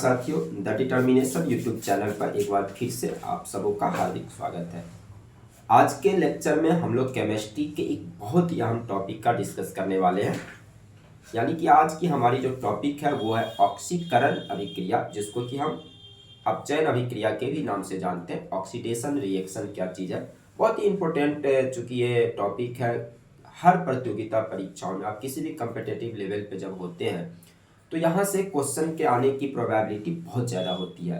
साथियों, the determination YouTube channel पर एक बार फिर से आप सबों का हार्दिक स्वागत है। आज के लेक्चर में हम लोग केमिस्ट्री के एक बहुत ही अहम टॉपिक का डिस्कस करने वाले हैं। यानी कि आज की हमारी जो टॉपिक है वो है ऑक्सीकरण अभिक्रिया, जिसको कि हम अपचयन अभिक्रिया के भी नाम से जानते हैं। ऑक्सीडेशन रिएक्शन क्या चीज़ है, बहुत ही इंपॉर्टेंट, चूँकि ये टॉपिक है हर प्रतियोगिता परीक्षाओं में, आप किसी भी कम्पिटिटिव लेवल पे जब होते हैं तो यहाँ से क्वेश्चन के आने की प्रोबेबिलिटी बहुत ज़्यादा होती है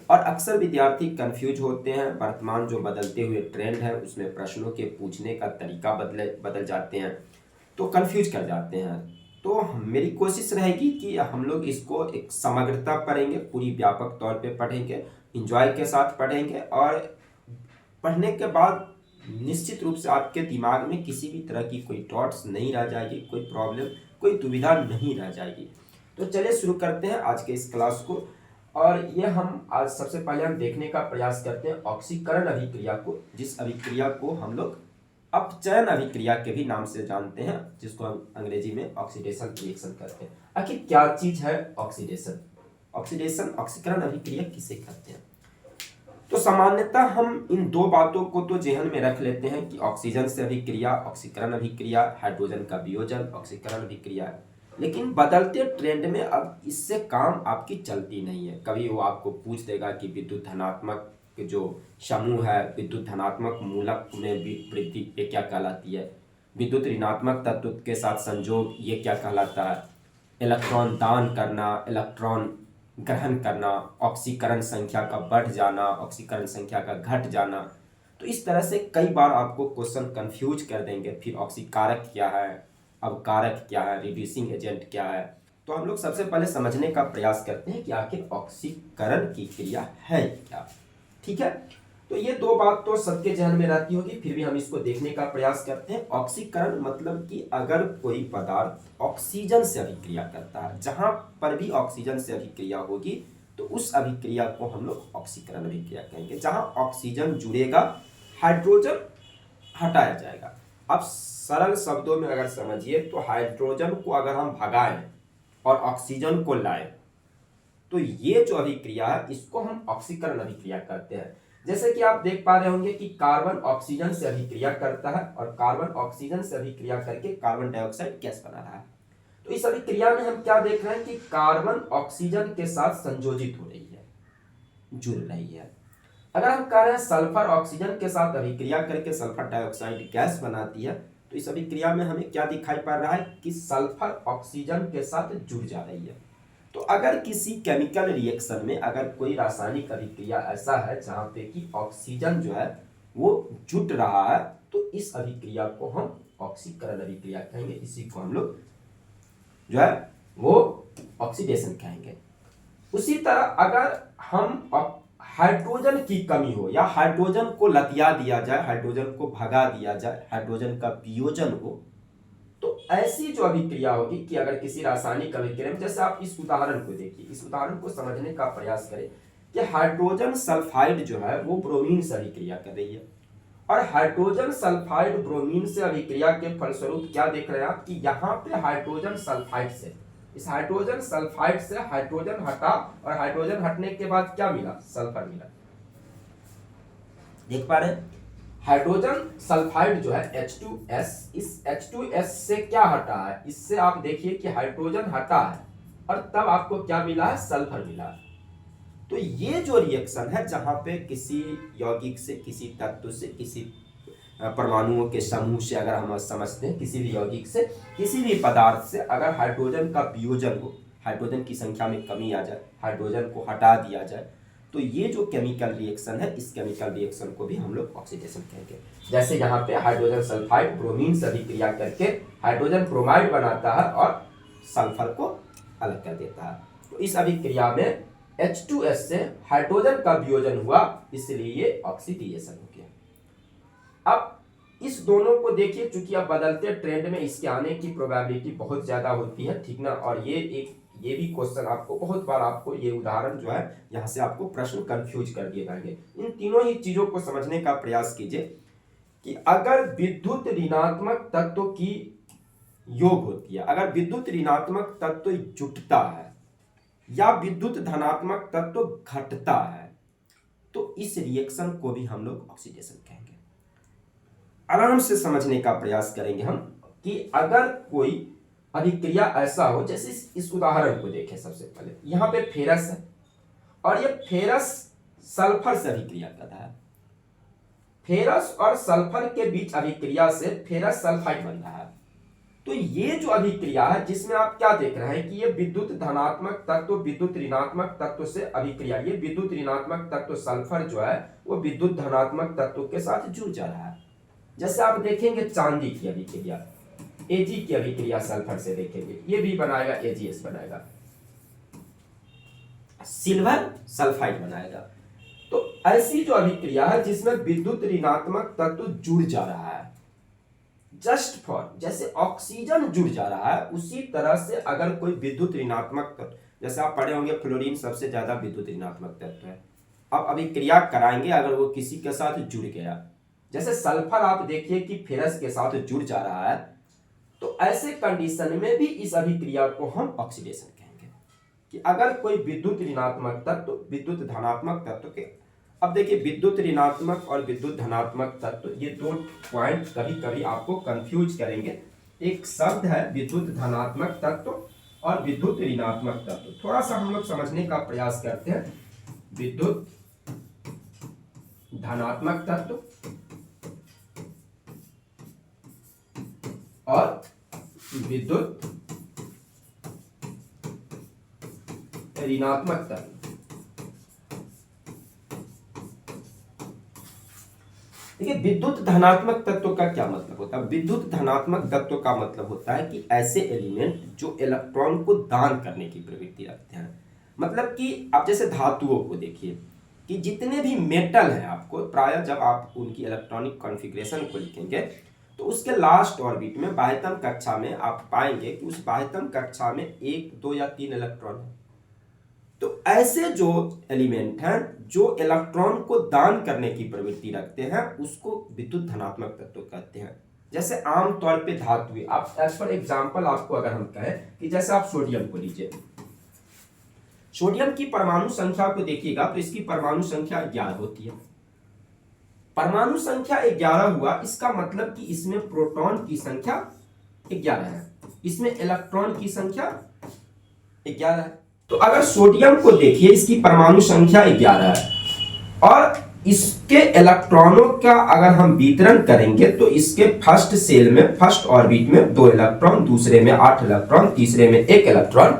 और अक्सर विद्यार्थी कंफ्यूज होते हैं। वर्तमान जो बदलते हुए ट्रेंड है उसमें प्रश्नों के पूछने का तरीका बदल जाते हैं तो कंफ्यूज कर जाते हैं। तो मेरी कोशिश रहेगी कि हम लोग इसको एक समग्रता पढ़ेंगे, पूरी व्यापक तौर पे पढ़ेंगे, इंजॉय के साथ पढ़ेंगे और पढ़ने के बाद निश्चित रूप से आपके दिमाग में किसी भी तरह की कोई डॉट्स नहीं रह जाएगी, कोई प्रॉब्लम, कोई दुविधा नहीं रह जाएगी। तो चलिए शुरू करते हैं आज के इस क्लास को। और ये हम आज सबसे पहले हम देखने का प्रयास करते हैं ऑक्सीकरण अभिक्रिया को, जिस अभिक्रिया को हम लोग अपचयन अभिक्रिया के भी नाम से जानते हैं, जिसको हम अंग्रेजी में ऑक्सीडेशन रिएक्शन कहते हैं। आखिर क्या चीज है ऑक्सीडेशन? ऑक्सीडेशन, ऑक्सीकरण अभिक्रिया किसे कहते हैं? तो सामान्यतः हम इन दो बातों को तो जेहन में रख लेते हैं कि ऑक्सीजन से अभिक्रिया ऑक्सीकरण अभिक्रिया, हाइड्रोजन का वियोजन ऑक्सीकरण अभिक्रिया। लेकिन बदलते ट्रेंड में अब इससे काम आपकी चलती नहीं है। कभी वो आपको पूछ देगा कि विद्युत धनात्मक जो समूह है, विद्युत धनात्मक मूलक में वृद्धि ये क्या कहलाती है, विद्युत ऋणात्मक तत्व के साथ संयोग ये क्या कहलाता है, इलेक्ट्रॉन दान करना, इलेक्ट्रॉन ग्रहण करना, ऑक्सीकरण संख्या का बढ़ जाना, ऑक्सीकरण संख्या का घट जाना। तो इस तरह से कई बार आपको क्वेश्चन कंफ्यूज कर देंगे। फिर ऑक्सीकारक क्या है, अवकारक क्या है, रिड्यूसिंग एजेंट क्या है। तो हम लोग सबसे पहले समझने का प्रयास करते हैं कि आखिर ऑक्सीकरण की क्रिया है क्या। ठीक है, तो ये दो बात तो सबके जहन में रहती होगी, फिर भी हम इसको देखने का प्रयास करते हैं। ऑक्सीकरण मतलब कि अगर कोई पदार्थ ऑक्सीजन से अभिक्रिया करता है, जहां पर भी ऑक्सीजन से अभिक्रिया होगी तो उस अभिक्रिया को हम लोग ऑक्सीकरण अभिक्रिया कहेंगे। जहां ऑक्सीजन जुड़ेगा, हाइड्रोजन हटाया जाएगा। अब सरल शब्दों में अगर समझिए तो हाइड्रोजन को अगर हम भगाएं और ऑक्सीजन को लाएं तो ये जो अभिक्रिया है इसको हम ऑक्सीकरण अभिक्रिया कहते हैं। जैसे कि आप देख पा रहे होंगे कि कार्बन ऑक्सीजन से अभिक्रिया करता है और कार्बन ऑक्सीजन से अभिक्रिया करके कार्बन डाइऑक्साइड गैस बना रहा है। तो इस अभिक्रिया में हम क्या देख रहे हैं कि कार्बन ऑक्सीजन के साथ संयोजित हो रही है, जुड़ रही है। अगर हम कह रहे हैं सल्फर ऑक्सीजन के साथ अभिक्रिया करके सल्फर डाइऑक्साइड गैस बनाती है, तो इस अभिक्रिया में हमें क्या दिखाई पड़ रहा है कि सल्फर ऑक्सीजन के साथ जुड़ जा रही है। तो अगर किसी केमिकल रिएक्शन में अगर कोई रासायनिक अभिक्रिया ऐसा है जहां पे कि ऑक्सीजन जो है वो जुट रहा है, तो इस अभिक्रिया को हम ऑक्सीकरण अभिक्रिया कहेंगे। इसी को हम लोग जो है वो ऑक्सीडेशन कहेंगे। उसी तरह अगर हम हाइड्रोजन की कमी हो या हाइड्रोजन को लतिया दिया जाए, हाइड्रोजन को भगा दिया जाए, हाइड्रोजन का वियोजन हो, तो ऐसी जो अभिक्रिया होगी कि अगर किसी रासायनिक अभिक्रिया में, जैसे आप इस उदाहरण को देखिए, इस उदाहरण को समझने का प्रयास करें कि हाइड्रोजन सल्फाइड जो है वो ब्रोमीन से अभिक्रिया कर रही है और हाइड्रोजन सल्फाइड ब्रोमीन से अभिक्रिया के फलस्वरूप क्या देख रहे हैं आप कि यहाँ पे हाइड्रोजन सल्फाइड से, इस हाइड्रोजन सल्फाइड से हाइड्रोजन हटा और हाइड्रोजन हटने के बाद क्या मिला, सल्फर मिला। देख पा रहे हैं हाइड्रोजन सल्फाइड जो है H2S, इस H2S से क्या हटा है, इससे आप देखिए कि हाइड्रोजन हटा है और तब आपको क्या मिला है, सल्फर मिला है। तो ये जो रिएक्शन है जहां पे किसी यौगिक से, किसी तत्व से, किसी परमाणुओं के समूह से, अगर हम समझते हैं किसी भी यौगिक से, किसी भी पदार्थ से अगर हाइड्रोजन का वियोजन हो, हाइड्रोजन की संख्या में कमी आ जाए, हाइड्रोजन को हटा दिया जाए, तो ये जो केमिकल रिएक्शन है, इस केमिकल रिएक्शन को भी हम लोग ऑक्सीडेशन कहेंगे। जैसे यहाँ पे हाइड्रोजन सल्फाइड ब्रोमीन से अभिक्रिया करके हाइड्रोजन ब्रोमाइड बनाता है और सल्फर को अलग कर देता है। तो इस अभिक्रिया में H2S से हाइड्रोजन का वियोजन हुआ, इसलिए ये ऑक्सीडेशन हो गया। अब इस दोनों को देखिए, चूंकि अब बदलते ट्रेंड में इसके आने की प्रोबेबिलिटी बहुत ज्यादा होती है, ठीक ना। और ये भी क्वेश्चन आपको बहुत बार, आपको ये उदाहरण जो है यहाँ से आपको प्रश्न कंफ्यूज कर दिए जाएंगे। इन तीनों ही चीजों को समझने का प्रयास कीजिए कि अगर विद्युत ऋणात्मक तत्व की योग होती है, अगर विद्युत ऋणात्मक तत्व जुटता है या विद्युत धनात्मक तत्व घटता है तो इस रिएक्शन को भी हम लोग ऑक्सीडेशन कहेंगे। आराम से समझने का प्रयास करेंगे हम कि अगर कोई अभिक्रिया ऐसा हो, जैसे इस उदाहरण को देखें। सबसे पहले यहाँ पे फेरस है और ये फेरस सल्फर से अभिक्रिया कर रहा है। फेरस और सल्फर के बीच अभिक्रिया से फेरस सल्फाइड बन रहा है। तो ये जो अभिक्रिया है जिसमें आप क्या देख रहे हैं कि ये विद्युत धनात्मक तत्व विद्युत ऋणात्मक तत्व से अभिक्रिया, ये विद्युत ऋणात्मक तत्व सल्फर जो है वो विद्युत धनात्मक तत्व के साथ जुड़ जा रहा है। जैसे आप देखेंगे चांदी की अभिक्रिया, Ag की अभिक्रिया सल्फर से देखेंगे, ये भी बनाएगा AgS बनाएगा, सिल्वर सल्फाइड बनाएगा। तो ऐसी जो अभिक्रिया है जिसमें विद्युत ऋणात्मक तत्व जुड़ जा रहा है, जस्ट फॉर जैसे ऑक्सीजन जुड़ जा रहा है उसी तरह से अगर कोई विद्युत ऋणात्मक तत्व, जैसे आप पढ़े होंगे फ्लोरीन सबसे ज्यादा विद्युत ऋणात्मक तत्व है। अब अभिक्रिया कराएंगे अगर वो किसी के साथ जुड़ गया, जैसे सल्फर आप देखिए कि फेरस के साथ जुड़ जा रहा है, तो ऐसे कंडीशन में भी इस अभिक्रिया को हम ऑक्सीडेशन कहेंगे। कि अगर कोई विद्युत ऋणात्मक तत्व विद्युत धनात्मक तत्व के, अब देखिए विद्युत ऋणात्मक और विद्युत धनात्मक तत्व ये दो पॉइंट कभी कभी आपको कंफ्यूज करेंगे। एक शब्द है विद्युत धनात्मक तत्व और विद्युत ऋणात्मक तत्व, थोड़ा सा हम लोग समझने का प्रयास करते हैं। विद्युत धनात्मक तत्व और विद्युत ऋणात्मक तत्व। देखिए विद्युत धनात्मक तत्व का क्या मतलब होता है? विद्युत धनात्मक तत्व का मतलब होता है कि ऐसे एलिमेंट जो इलेक्ट्रॉन को दान करने की प्रवृत्ति रखते हैं। मतलब कि आप जैसे धातुओं को देखिए कि जितने भी मेटल हैं, आपको प्रायः जब आप उनकी इलेक्ट्रॉनिक कॉन्फ़िगरेशन को लिखेंगे तो उसके लास्ट ऑर्बिट में बाह्यतम कक्षा में आप पाएंगे कि उस बाह्यतम कक्षा में 1, 2 या 3 इलेक्ट्रॉन है। तो ऐसे जो एलिमेंट हैं जो इलेक्ट्रॉन को दान करने की प्रवृत्ति रखते हैं उसको विद्युत धनात्मक तत्व कहते हैं। जैसे आमतौर पे धातु, आप एज पर एग्जांपल आपको अगर हम कहें कि जैसे आप सोडियम को लीजिए, सोडियम की परमाणु संख्या को देखिएगा तो इसकी परमाणु संख्या 11 होती है। परमाणु संख्या 11 हुआ, इसका मतलब कि इसमें प्रोटॉन की संख्या 11 है, इसमें इलेक्ट्रॉन की संख्या 11 है। तो अगर सोडियम को देखिए इसकी परमाणु संख्या 11 है और इसके इलेक्ट्रॉनों का अगर हम वितरण करेंगे तो इसके फर्स्ट सेल में फर्स्ट ऑर्बिट में 2 इलेक्ट्रॉन, दूसरे में 8 इलेक्ट्रॉन, तीसरे में 1 इलेक्ट्रॉन।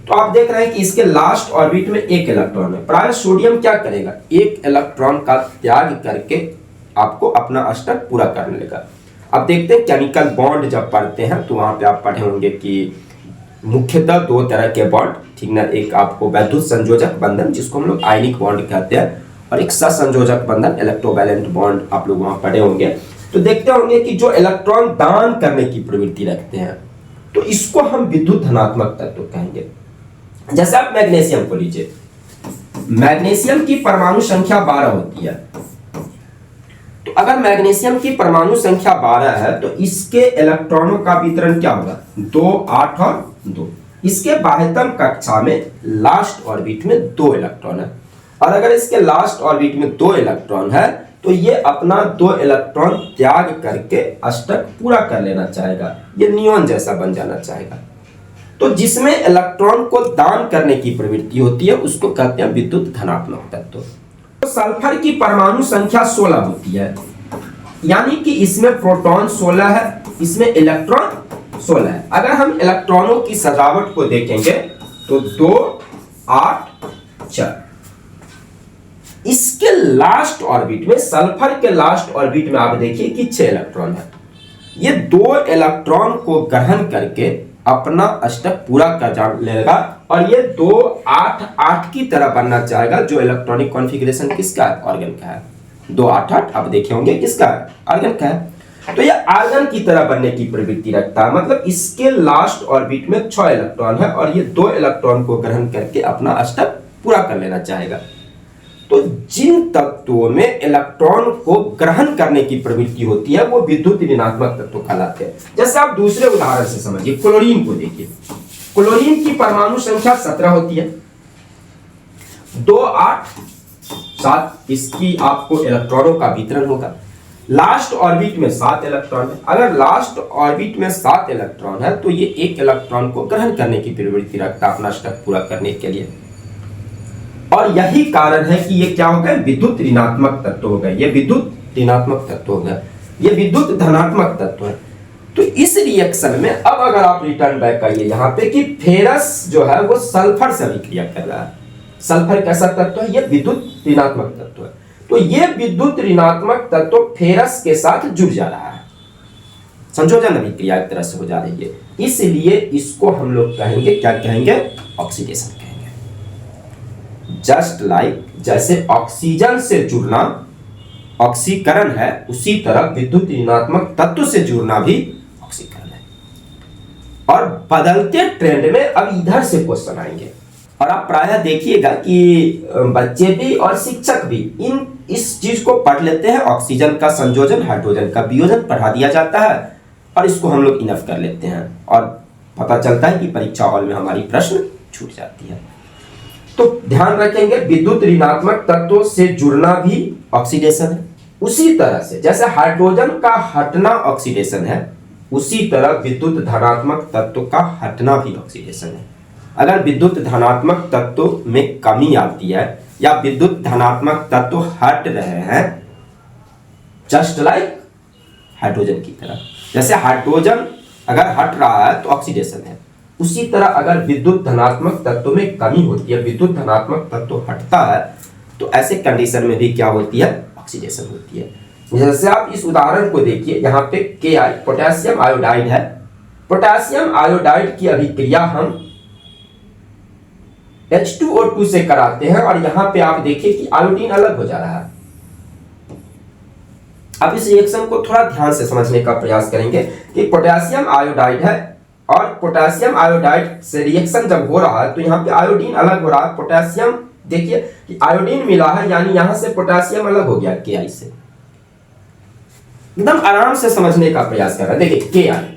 तो आप देख रहे हैं कि इसके लास्ट ऑर्बिट में 1 इलेक्ट्रॉन है। प्राय सोडियम क्या करेगा, 1 इलेक्ट्रॉन का त्याग करके आपको अपना अष्टक पूरा करने लगा। अब देखते हैं केमिकल बॉन्ड जब पढ़ते हैं तो वहां पे आप पढ़े होंगे कि मुख्यतः 2 तरह के बॉन्ड, ठीक ना, एक आपको वैद्युत संयोजक बंधन जिसको हम लोग आयनिक बॉन्ड कहते हैं और एक सहसंयोजक बंधन इलेक्ट्रोवैलेंट बॉन्ड आप लोग वहां पढ़े होंगे। तो देखते होंगे कि जो इलेक्ट्रॉन दान करने की प्रवृत्ति रखते हैं तो इसको हम विद्युत धनात्मक तत्व कहेंगे। जैसे आप मैग्नीशियम को लीजिए, मैग्नीशियम की परमाणु संख्या 12 होती है। तो अगर मैग्नीशियम की परमाणु संख्या 12 है तो इसके इलेक्ट्रॉनों का वितरण क्या होगा, 2, 8 और 2। इसके बाह्यतम कक्षा में लास्ट ऑर्बिट में 2 इलेक्ट्रॉन है और अगर इसके लास्ट ऑर्बिट में 2 इलेक्ट्रॉन है तो ये अपना 2 इलेक्ट्रॉन त्याग करके अष्टक पूरा कर लेना चाहेगा, ये नियॉन जैसा बन जाना चाहेगा। तो जिसमें इलेक्ट्रॉन को दान करने की प्रवृत्ति होती है उसको कहते हैं विद्युत धनात्मक तत्व। तो सल्फर की परमाणु संख्या 16 होती है, यानी कि इसमें प्रोटॉन 16 है, इसमें इलेक्ट्रॉन 16 है। अगर हम इलेक्ट्रॉनों की सजावट को देखेंगे तो 2, 8, 4। इसके लास्ट ऑर्बिट में, सल्फर के लास्ट ऑर्बिट में आप देखिए कि 6 इलेक्ट्रॉन है। ये 2 इलेक्ट्रॉन को ग्रहण करके अपना अष्टक पूरा कर लेगा और ये 2, 8, 8 की तरह बनना चाहेगा। जो इलेक्ट्रॉनिक कॉन्फ़िगरेशन किसका है, आर्गन का है। 2, 8, 8 आप देखे होंगे किसका है, आर्गन का है। तो ये आर्गन की तरह बनने की प्रवृत्ति रखता है, मतलब इसके लास्ट ऑर्बिट में 6 इलेक्ट्रॉन है और ये 2 इलेक्ट्रॉन को ग्रहण करके अपना अष्टक पूरा कर लेना चाहेगा। तो जिन तत्वों में इलेक्ट्रॉन को ग्रहण करने की प्रवृत्ति होती है वो विद्युत ऋणात्मक तत्व कहलाते हैं। जैसे आप दूसरे उदाहरण से समझिए, क्लोरीन को देखिए, क्लोरीन की परमाणु संख्या 17 होती है 2 8 7 इसकी आपको इलेक्ट्रॉनों का वितरण होगा। लास्ट ऑर्बिट में 7 इलेक्ट्रॉन है। अगर लास्ट ऑर्बिट में 7 इलेक्ट्रॉन है तो ये एक इलेक्ट्रॉन को ग्रहण करने की प्रवृत्ति रखता है अपना स्टेप पूरा करने के लिए। और यही कारण है कि ये क्या हो गए, विद्युत ऋणात्मक तत्व हो गए। ये विद्युत ऋणात्मक तत्व हो गया, ये विद्युत धनात्मक तत्व है। तो इस रिएक्शन में अब अगर आप रिटर्न बैक करिए यहाँ पे कि फेरस जो है वो सल्फर से अभिक्रिया कर रहा है। सल्फर कैसा तत्व है, ये विद्युत ऋणात्मक तत्व है। तो ये विद्युत ऋणात्मक तत्व फेरस के साथ जुड़ जा रहा है, संयोजन अभिक्रिया एक तरह से हो जा रही है। इसलिए इसको हम लोग कहेंगे, क्या कहेंगे, ऑक्सीडेशन कहेंगे। जस्ट लाइक जैसे ऑक्सीजन से जुड़ना ऑक्सीकरण है, उसी तरह विद्युत ऋणात्मक तत्व से जुड़ना भी ऑक्सीकरण है। और बदलते ट्रेंड में अब इधर से क्वेश्चन आएंगे और आप प्रायः देखिएगा कि बच्चे भी और शिक्षक भी इस चीज को पढ़ लेते हैं। ऑक्सीजन का संयोजन, हाइड्रोजन का वियोजन पढ़ा दिया जाता है और इसको हम लोग इनफ कर लेते हैं और पता चलता है कि परीक्षा हॉल में हमारी प्रश्न छूट जाती है। तो ध्यान रखेंगे, विद्युत ऋणात्मक तत्वों से जुड़ना भी ऑक्सीडेशन है। उसी तरह से जैसे हाइड्रोजन का हटना ऑक्सीडेशन है, उसी तरह विद्युत धनात्मक तत्व का हटना भी ऑक्सीडेशन है। अगर विद्युत धनात्मक तत्व में कमी आती है या विद्युत धनात्मक तत्व हट रहे हैं, जस्ट लाइक हाइड्रोजन की तरह, जैसे हाइड्रोजन अगर हट रहा है तो ऑक्सीडेशन है, उसी तरह अगर विद्युत धनात्मक तत्व में कमी होती है, विद्युत धनात्मक तत्व हटता है, तो ऐसे कंडीशन में भी क्या होती है, ऑक्सीडेशन होती है। जैसे आप इस उदाहरण को देखिए, यहाँ पे Ki पोटेशियम आयोडाइड है। पोटेशियम आयोडाइड की अभिक्रिया हम H2O2 से कराते हैं और यहाँ पे आप देखिए कि आयोडीन अलग हो जा रहा है। अब इस रिएक्शन को थोड़ा ध्यान से समझने का प्रयास करेंगे कि पोटेशियम आयोडाइड है और पोटेशियम आयोडाइड से रिएक्शन जब हो रहा है तो यहाँ पे आयोडीन अलग हो रहा है। पोटेशियम देखिए कि आयोडीन मिला है, यानी यहां से पोटेशियम अलग हो गया Ki से। एकदम आराम से समझने का प्रयास कर रहे हैं। देखिए Ki,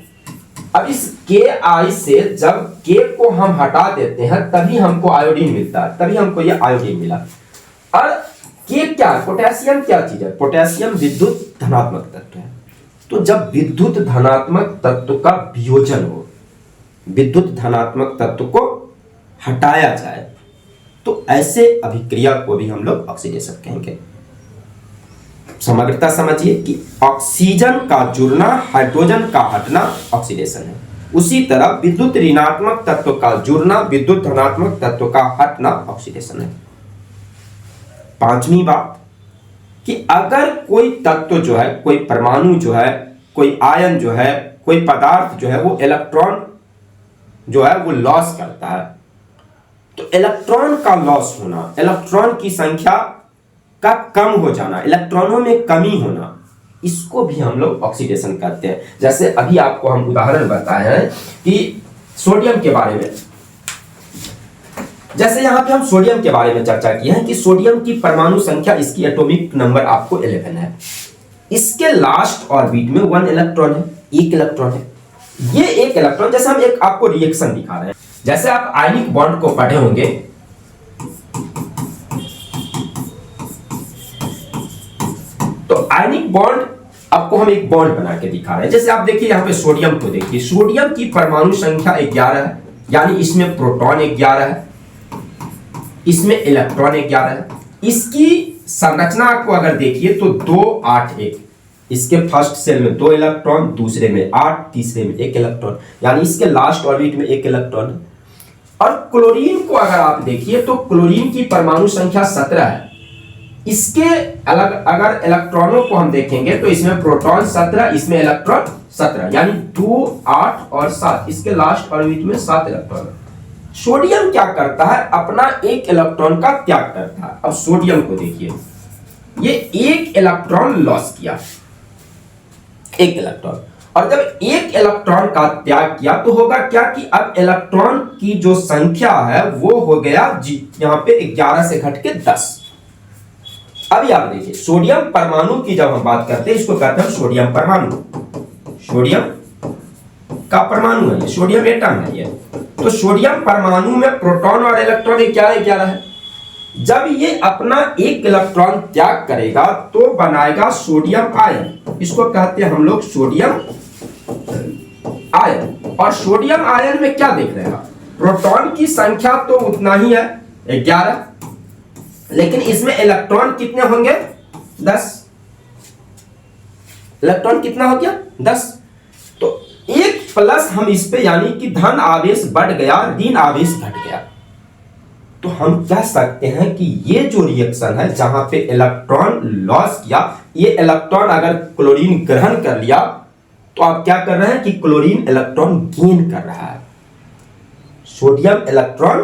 अब इस Ki से जब K को हम हटा देते हैं तभी हमको आयोडीन मिलता है, तभी हमको ये आयोडीन मिला। और K क्या, पोटेशियम क्या चीज है, पोटेशियम विद्युत धनात्मक तत्व है। तो जब विद्युत धनात्मक तत्व का वियोजन हो, विद्युत धनात्मक तत्व को हटाया जाए, तो ऐसे अभिक्रिया को भी हम लोग ऑक्सीडेशन कहेंगे। समग्रता समझिए कि ऑक्सीजन का जुड़ना, हाइड्रोजन का हटना ऑक्सीडेशन है। उसी तरह विद्युत ऋणात्मक तत्व का जुड़ना, विद्युत धनात्मक तत्व का हटना ऑक्सीडेशन है। पांचवी बात कि अगर कोई तत्व जो है, कोई परमाणु जो है, कोई आयन जो है, कोई पदार्थ जो है, वो इलेक्ट्रॉन जो है वो लॉस करता है, तो इलेक्ट्रॉन का लॉस होना, इलेक्ट्रॉन की संख्या का कम हो जाना, इलेक्ट्रॉनों में कमी होना, इसको भी हम लोग ऑक्सीडेशन कहते हैं। जैसे अभी आपको हम उदाहरण बताए हैं कि सोडियम के बारे में, जैसे यहां पे हम सोडियम के बारे में चर्चा की है कि सोडियम की परमाणु संख्या, इसकी एटॉमिक नंबर आपको 11 है। इसके लास्ट ऑर्बिट में 1 इलेक्ट्रॉन है, 1 इलेक्ट्रॉन है। ये 1 इलेक्ट्रॉन, जैसे हम एक आपको रिएक्शन दिखा रहे हैं, जैसे आप आयनिक बॉन्ड को पढ़े होंगे, तो आयनिक बॉन्ड आपको हम एक बॉन्ड बना के दिखा रहे हैं। जैसे आप देखिए यहाँ पे सोडियम को देखिए, सोडियम की परमाणु संख्या 11 है, यानी इसमें प्रोटॉन 11 है, इसमें इलेक्ट्रॉन 11 है। इसकी संरचना को अगर देखिए तो 2 8 1, इसके फर्स्ट सेल में 2 इलेक्ट्रॉन, दूसरे में 8, तीसरे में 1 इलेक्ट्रॉन, यानी इसके लास्ट ऑर्बिट में 1 इलेक्ट्रॉन है। और क्लोरीन को अगर आप देखिए तो क्लोरीन की परमाणु संख्या 17 है। इसके अलग अगर इलेक्ट्रॉनों को हम देखेंगे तो इसमें प्रोटॉन 17, इसमें इलेक्ट्रॉन 17, यानी 2 8 और 7, इसके लास्ट ऑर्बिट में 7 इलेक्ट्रॉन है। सोडियम क्या करता है, अपना 1 इलेक्ट्रॉन का त्याग करता है। अब सोडियम को देखिए, ये 1 इलेक्ट्रॉन लॉस किया, 1 इलेक्ट्रॉन, और जब 1 इलेक्ट्रॉन का त्याग किया तो होगा क्या कि अब इलेक्ट्रॉन की जो संख्या है वो हो गया यहाँ पे 11 से घट के 10। अभी आप देखिए, सोडियम परमाणु की जब हम बात करते हैं, इसको कहते हैं सोडियम परमाणु, सोडियम का परमाणु है, सोडियम एटम है ये। तो सोडियम परमाणु में प्रोटॉन और इलेक्ट्रॉन 11 11 है, जब ये अपना एक इलेक्ट्रॉन त्याग करेगा तो बनाएगा सोडियम आयन, इसको कहते हैं हम लोग सोडियम आयन। और सोडियम आयन में क्या देख रहे हैं, प्रोटॉन की संख्या तो उतना ही है 11, लेकिन इसमें इलेक्ट्रॉन कितने होंगे 10। इलेक्ट्रॉन कितना हो गया 10। तो एक प्लस हम इस पे यानी कि धन आवेश बढ़ गया, ऋण आवेश घट गया। तो हम कह सकते हैं कि ये जो रिएक्शन है जहां पे इलेक्ट्रॉन लॉस किया, ये इलेक्ट्रॉन अगर क्लोरीन ग्रहण कर लिया तो आप क्या कर रहे हैं कि क्लोरीन इलेक्ट्रॉन गेन कर रहा है, सोडियम इलेक्ट्रॉन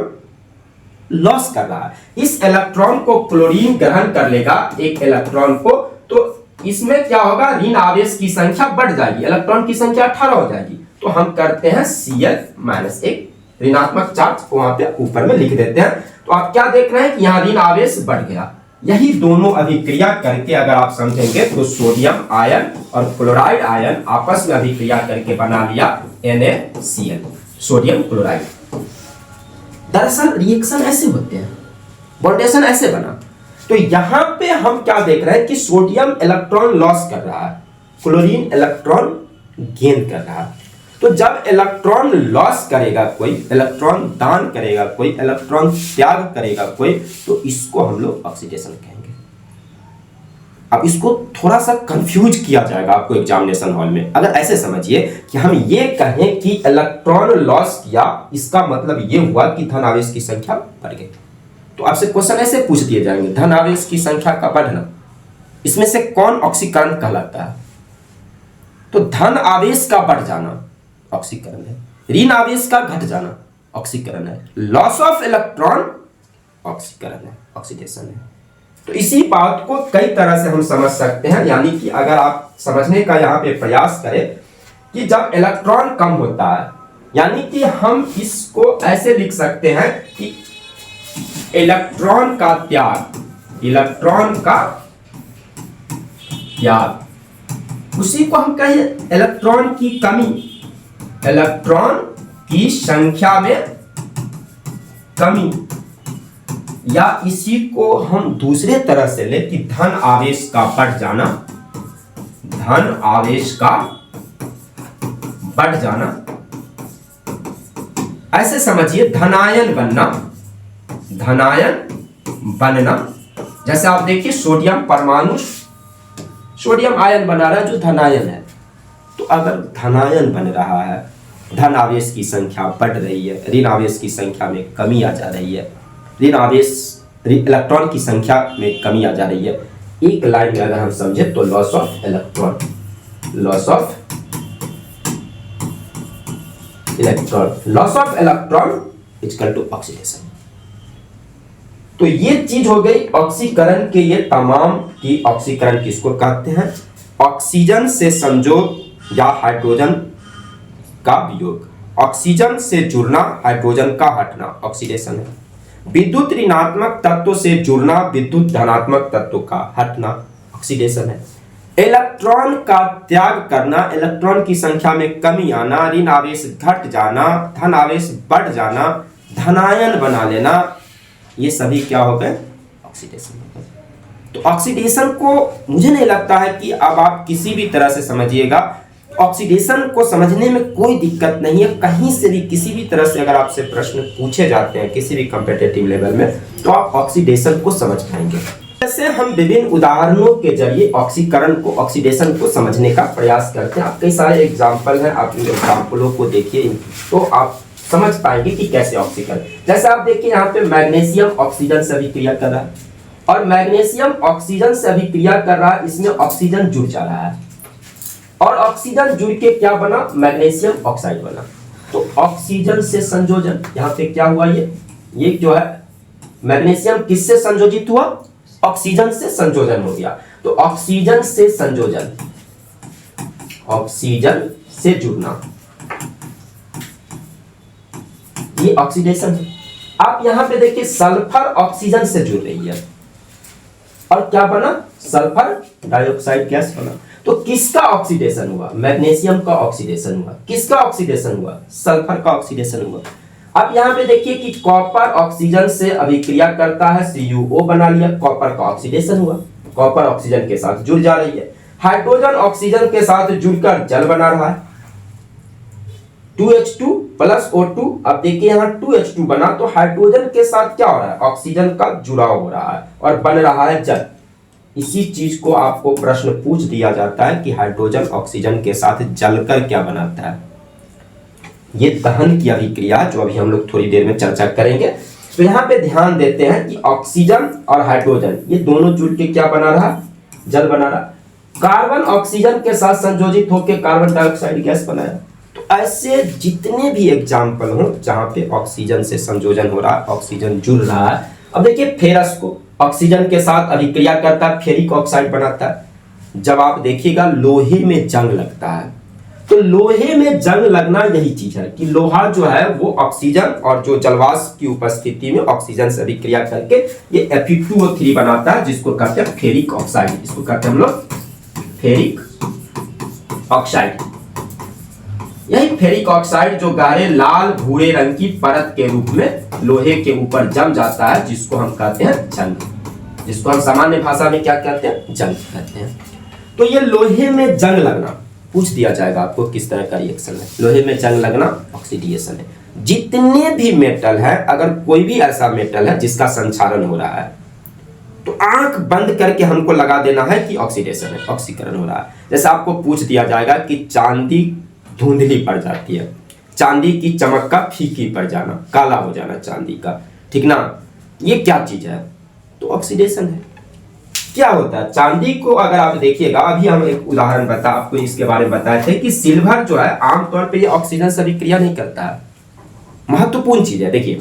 लॉस कर रहा है। इस इलेक्ट्रॉन को क्लोरीन ग्रहण कर लेगा एक इलेक्ट्रॉन को, तो इसमें क्या होगा, ऋण आवेश की संख्या बढ़ जाएगी, इलेक्ट्रॉन की संख्या 18 हो जाएगी। तो हम करते हैं Cl- एक ऋणात्मक चार्ज को वहां पे ऊपर में लिख देते हैं। तो आप क्या देख रहे हैं कि यहाँ ऋण आवेश बढ़ गया। यही दोनों अभिक्रिया करके अगर आप समझेंगे तो सोडियम आयन और क्लोराइड आयन आपस में अभिक्रिया करके बना लिया NaCl, सोडियम क्लोराइड। दरअसल रिएक्शन ऐसे होते हैं, बॉन्डेशन ऐसे बना। तो यहां पे हम क्या देख रहे हैं कि सोडियम इलेक्ट्रॉन लॉस कर रहा है, क्लोरीन इलेक्ट्रॉन गेन कर रहा है। तो जब इलेक्ट्रॉन लॉस करेगा कोई, इलेक्ट्रॉन दान करेगा कोई, इलेक्ट्रॉन त्याग करेगा कोई, तो इसको हम लोग ऑक्सीडेशन कहेंगे। अब इसको थोड़ा सा कंफ्यूज किया जाएगा आपको एग्जामिनेशन हॉल में। अगर ऐसे समझिए कि हम ये कहें कि इलेक्ट्रॉन लॉस किया, इसका मतलब ये हुआ कि धन आवेश की संख्या बढ़ गई। तो आपसे क्वेश्चन ऐसे पूछ दिए जाएंगे, धन आवेश की संख्या का बढ़ना, इसमें से कौन ऑक्सीकरण कहलाता है? तो धन आवेश का बढ़ जाना ऑक्सीकरण है, ऋण आवेश का घट जाना ऑक्सीकरण है, लॉस ऑफ इलेक्ट्रॉन ऑक्सीकरण है, ऑक्सीडेशन है। तो इसी बात को कई तरह से हम समझ सकते हैं, यानी कि अगर आप समझने का यहाँ पे प्रयास करें कि जब इलेक्ट्रॉन कम होता है, यानी कि हम इसको ऐसे लिख सकते हैं कि इलेक्ट्रॉन का त्याग, इलेक्ट्रॉन का त्याग, उसी को हम कहें इलेक्ट्रॉन की कमी, इलेक्ट्रॉन की संख्या में कमी, या इसी को हम दूसरे तरह से ले कि धन आवेश का बढ़ जाना, धन आवेश का बढ़ जाना। ऐसे समझिए धनायन बनना, धनायन बनना। जैसे आप देखिए सोडियम परमाणु सोडियम आयन बना रहा है जो धनायन है। तो अगर धनायन बन रहा है, धन आवेश की संख्या बढ़ रही है, ऋण आवेश की संख्या में कमी आ जा रही है, ऋण आवेश इलेक्ट्रॉन की संख्या में कमी आ जा रही है। एक लाइन में अगर हम समझे तो loss of electron, loss of electron, loss of electron equal to oxidation. तो ये चीज हो गई ऑक्सीकरण के, ये तमाम की ऑक्सीकरण किसको कहते हैं? ऑक्सीजन से संयोग या हाइड्रोजन का वियोग, ऑक्सीजन से जुड़ना, हाइड्रोजन का हटना ऑक्सीडेशन है। विद्युत ऋणात्मक तत्व से जुड़ना, विद्युत धनात्मक तत्व का हटना ऑक्सीडेशन है। इलेक्ट्रॉन का त्याग करना, इलेक्ट्रॉन की संख्या में कमी आना, ऋण आवेश घट जाना, धन आवेश बढ़ जाना, धनायन बना लेना, ये सभी क्या हो गए? ऑक्सीडेशन हो गए। तो ऑक्सीडेशन को मुझे नहीं लगता है कि अब आप किसी भी तरह से समझिएगा, ऑक्सीडेशन को समझने में कोई दिक्कत नहीं है। कहीं से भी किसी भी तरह से अगर आपसे प्रश्न पूछे जाते हैं किसी भी कॉम्पिटिटिव लेवल में, तो आप ऑक्सीडेशन को समझ पाएंगे। जैसे हम विभिन्न उदाहरणों के जरिए ऑक्सीकरण को, ऑक्सीडेशन को समझने का प्रयास करते हैं। आप कई सारे एग्जाम्पल हैं, आप इन एग्जाम्पलों को देखिए तो आप समझ पाएंगे कि कैसे ऑक्सीकरण। जैसे आप देखिए यहाँ पे मैग्नीशियम ऑक्सीजन से अभिक्रिया कर रहा है, और मैग्नीशियम ऑक्सीजन से अभिक्रिया कर रहा है, इसमें ऑक्सीजन जुड़ जा रहा है, और ऑक्सीजन जुड़ के क्या बना? मैग्नीशियम ऑक्साइड बना। तो ऑक्सीजन से संयोजन, यहाँ पे क्या हुआ? ये जो है मैग्नीशियम किससे संयोजित हुआ? ऑक्सीजन से संयोजन हो गया। तो ऑक्सीजन से संयोजन, ऑक्सीजन से जुड़ना, ये ऑक्सीडेशन है। आप यहां पे देखिए सल्फर ऑक्सीजन से जुड़ रही है, और क्या बना? सल्फर डाइऑक्साइड गैस बना। तो किसका ऑक्सीडेशन हुआ? मैग्नीशियम का ऑक्सीडेशन हुआ। किसका ऑक्सीडेशन हुआ? सल्फर का ऑक्सीडेशन हुआ। अब यहाँ पे देखिए कि कॉपर ऑक्सीजन से अभिक्रिया करता है, CuO बना लिया, कॉपर का ऑक्सीडेशन हुआ, कॉपर ऑक्सीजन के साथ जुड़ जा रही है। हाइड्रोजन ऑक्सीजन के साथ जुड़कर जल बना रहा है, 2H2 प्लस O2। अब देखिए यहाँ 2H2 बना तो हाइड्रोजन के साथ क्या हो रहा है, ऑक्सीजन का जुड़ाव हो रहा है और बन रहा है जल। इसी चीज को आपको प्रश्न पूछ दिया जाता है कि हाइड्रोजन ऑक्सीजन के साथ जलकर क्या बनाता है। ये दहन की अभिक्रिया जो अभी हम लोग थोड़ी देर में चर्चा करेंगे। तो यहाँ पे ध्यान देते हैं कि ऑक्सीजन और हाइड्रोजन ये दोनों जुड़ के क्या बना रहा, जल बना रहा। कार्बन ऑक्सीजन के साथ संयोजित होकर कार्बन डाइऑक्साइड गैस बनाया। तो ऐसे जितने भी एग्जाम्पल हो जहां पे ऑक्सीजन से संयोजन हो रहा है, ऑक्सीजन जुड़ रहा है। अब देखिए फेरस को ऑक्सीजन के साथ अभिक्रिया करता है, फेरिक ऑक्साइड बनाता है। जब आप देखिएगा लोहे में जंग लगता है, तो लोहे में जंग लगना यही चीज है कि लोहा जो है वो ऑक्सीजन और जो जलवाष्प की उपस्थिति में ऑक्सीजन से अभिक्रिया करके ये Fe2O3 बनाता है, जिसको कहते हैं फेरिक ऑक्साइड। इसको कहते हैं हम लोग फेरिक ऑक्साइड। यही फेरिक ऑक्साइड जो गहरे लाल भूरे रंग की परत के रूप में लोहे के ऊपर जम जाता है, जिसको हम कहते हैं जंग, जिसको हम सामान्य भाषा में क्या कहते हैं, जंग कहते हैं। तो ये लोहे में जंग लगना पूछ दिया जाएगा आपको किस तरह का रिएक्शन है। लोहे में जंग लगना ऑक्सीडेशन है। जितने भी मेटल है, अगर कोई भी ऐसा मेटल है जिसका संक्षारण हो रहा है, तो आंख बंद करके हमको लगा देना है कि ऑक्सीडेशन है, ऑक्सीकरण हो रहा है। जैसे आपको पूछ दिया जाएगा कि चांदी धुंधली पड़ जाती है, चांदी की चमक का फीकी पड़ जाना, काला हो जाना चांदी का, ठीक ना, ये क्या चीज है, तो ऑक्सीडेशन है। क्या होता है चांदी को, अगर आप देखिएगा, अभी हम एक उदाहरण आपको इसके बारे में बताए थे कि सिल्वर जो है आमतौर पे ये ऑक्सीजन से अभिक्रिया नहीं करता है। महत्वपूर्ण चीज है। देखिए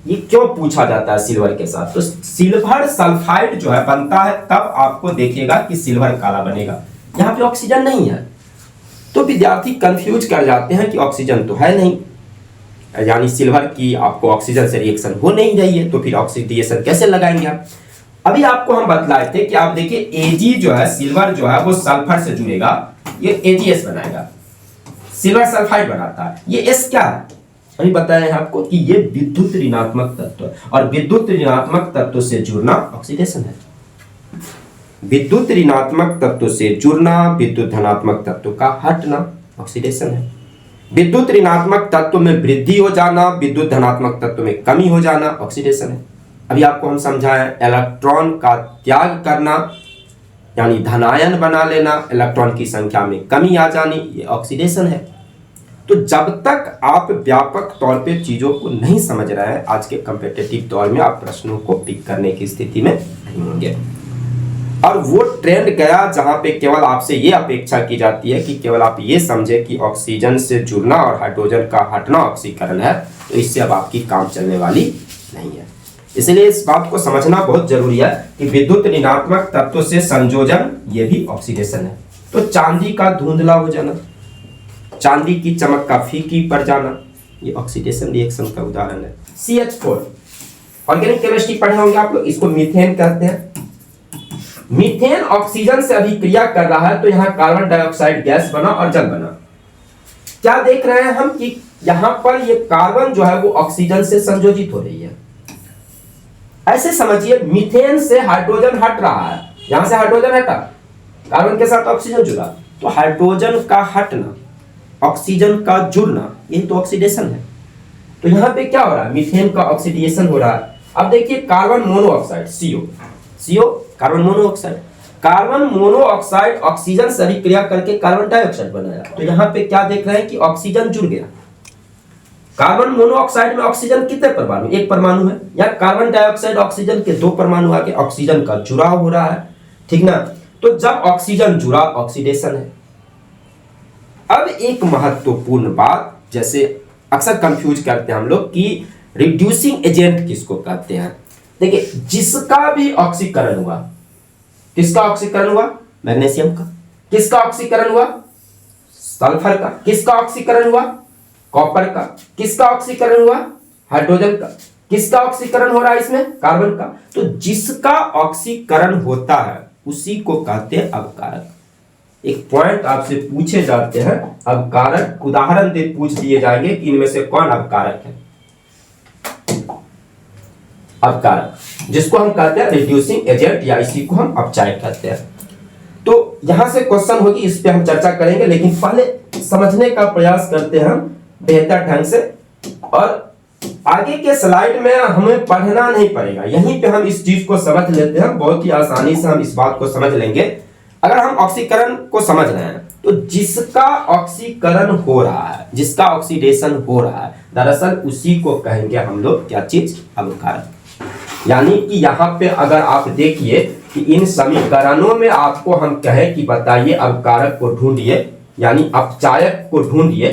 ये क्यों पूछा जाता है सिल्वर के साथ, तो सिल्वर सल्फाइड जो है बनता है, तब आपको देखिएगा कि सिल्वर काला बनेगा। यहाँ पे ऑक्सीजन नहीं है, तो विद्यार्थी कंफ्यूज कर जाते हैं कि ऑक्सीजन तो है नहीं, यानी सिल्वर की आपको ऑक्सीजन से रिएक्शन हो नहीं रही है, तो फिर ऑक्सीडेशन कैसे लगाएंगे आप। अभी आपको हम बतलाए थे कि आप देखिए Ag जो है, सिल्वर जो है वो सल्फर से जुड़ेगा, ये AgS बनाएगा, सिल्वर सल्फाइड बनाता है। ये S क्या है, अभी बताया है आपको कि ये विद्युत ऋणात्मक तत्व है, और विद्युत ऋणात्मक तत्व से जुड़ना ऑक्सीडेशन है। विद्युत ऋणात्मक तत्व से जुड़ना, विद्युत धनात्मक तत्व का हटना ऑक्सीडेशन है। विद्युत ऋणात्मक तत्व में वृद्धि हो जाना, विद्युत धनात्मक तत्व में कमी हो जाना ऑक्सीडेशन है। अभी आपको हम समझाएं, इलेक्ट्रॉन का त्याग करना यानी धनायन बना लेना, इलेक्ट्रॉन की संख्या में कमी आ जानी, ये ऑक्सीडेशन है। तो जब तक आप व्यापक तौर पे चीजों को नहीं समझ रहे हैं, आज के कॉम्पिटिटिव दौर में आप प्रश्नों को पिक करने की स्थिति में नहीं होंगे। और वो ट्रेंड गया जहां पे केवल आपसे ये अपेक्षा की जाती है कि केवल आप ये समझे कि ऑक्सीजन से जुड़ना और हाइड्रोजन का हटना ऑक्सीकरण है, तो इससे अब आपकी काम चलने वाली नहीं है। इसलिए इस बात को समझना बहुत जरूरी है कि विद्युत ऋणात्मक तत्व से संयोजन ये भी ऑक्सीडेशन है। तो चांदी का धुंधला हो जाना, चांदी की चमक का फीकी पड़ जाना, ये ऑक्सीडेशन रिएक्शन का उदाहरण है। CH4 ऑर्गेनिक केमिस्ट्री पढ़े होंगे आप लोग, इसको मीथेन कहते हैं। मीथेन ऑक्सीजन से अभिक्रिया कर रहा है, तो यहां कार्बन डाइऑक्साइड गैस बना और जल बना। क्या देख रहे हैं हम कि यहां पर ये कार्बन जो है वो ऑक्सीजन से संयोजित हो रही है। ऐसे समझिए मीथेन से हाइड्रोजन हट रहा है, यहां से हाइड्रोजन हटा, कार्बन के साथ ऑक्सीजन जुड़ा, तो हाइड्रोजन का हटना, ऑक्सीजन का जुड़ना, यही तो ऑक्सीडेशन है। तो यहां पे क्या हो रहा है, मीथेन का ऑक्सीडेशन हो रहा है। अब देखिए carbon monoxide CO carbon monoxide, carbon monoxide oxygen से अभिक्रिया करके कार्बन डाइऑक्साइड बनाया। तो यहां पे क्या देख रहे हैं कि ऑक्सीजन जुड़ गया। कार्बन मोनोऑक्साइड में ऑक्सीजन कितने परमाणु, एक परमाणु है, या कार्बन डाइऑक्साइड ऑक्सीजन के दो परमाणु आके ऑक्सीजन का जुड़ाव हो रहा है, ठीक ना। तो जब ऑक्सीजन जुड़ा ऑक्सीडेशन है। अब एक महत्वपूर्ण बात, जैसे अक्सर कंफ्यूज करते हैं हम लोग कि रिड्यूसिंग एजेंट किसको कहते हैं। देखिए जिसका भी ऑक्सीकरण हुआ, किसका ऑक्सीकरण हुआ, मैग्नीशियम का। किसका ऑक्सीकरण हुआ, सल्फर का। किसका ऑक्सीकरण हुआ, कॉपर का। किसका ऑक्सीकरण हुआ, हाइड्रोजन का। किसका ऑक्सीकरण हो रहा है इसमें, कार्बन का। तो जिसका ऑक्सीकरण होता है उसी को कहते हैं अवकारक। एक पॉइंट आपसे पूछे जाते हैं, अपकारक उदाहरण दे पूछ दिए जाएंगे कि इनमें से कौन अपकारक है। अपकारक जिसको हम कहते हैं रिड्यूसिंग एजेंट या इसी को हम अपचायक कहते हैं। तो यहां से क्वेश्चन होगी, इस पे हम चर्चा करेंगे, लेकिन पहले समझने का प्रयास करते हैं हम बेहतर ढंग से। और आगे के स्लाइड में हमें पढ़ना नहीं पड़ेगा, यहीं पे हम इस चीज को समझ लेते हैं, बहुत ही आसानी से हम इस बात को समझ लेंगे। अगर हम ऑक्सीकरण को समझ रहे हैं तो जिसका ऑक्सीकरण हो रहा है, जिसका ऑक्सीडेशन हो रहा है, दरअसल उसी को कहेंगे हम लोग क्या चीज, अपकारक। यानी कि यहाँ पे अगर आप देखिए कि इन समीकरणों में आपको हम कहें कि बताइए अपकारक को ढूंढिए, यानी अपचायक को ढूंढिए,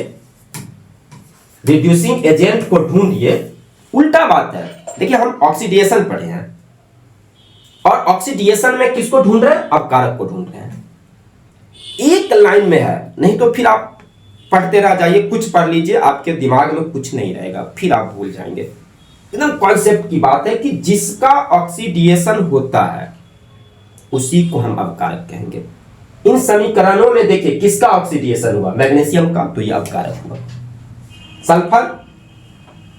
रिड्यूसिंग एजेंट को ढूंढिए, उल्टा बात है। देखिए हम ऑक्सीडेशन पढ़े हैं और ऑक्सीडेशन में किसको ढूंढ रहे हैं, अपकारक को ढूंढ रहे हैं। एक लाइन में है, नहीं तो फिर आप पढ़ते रह जाइए, कुछ पढ़ लीजिए, आपके दिमाग में कुछ नहीं रहेगा, फिर आप भूल जाएंगे। एकदम कॉन्सेप्ट की बात है कि जिसका ऑक्सीडेशन होता है उसी को हम अपकारक कहेंगे। इन समीकरणों में देखिए किसका ऑक्सीडेशन हुआ, मैग्नीशियम का, तो ये अपकारक हुआ। सल्फर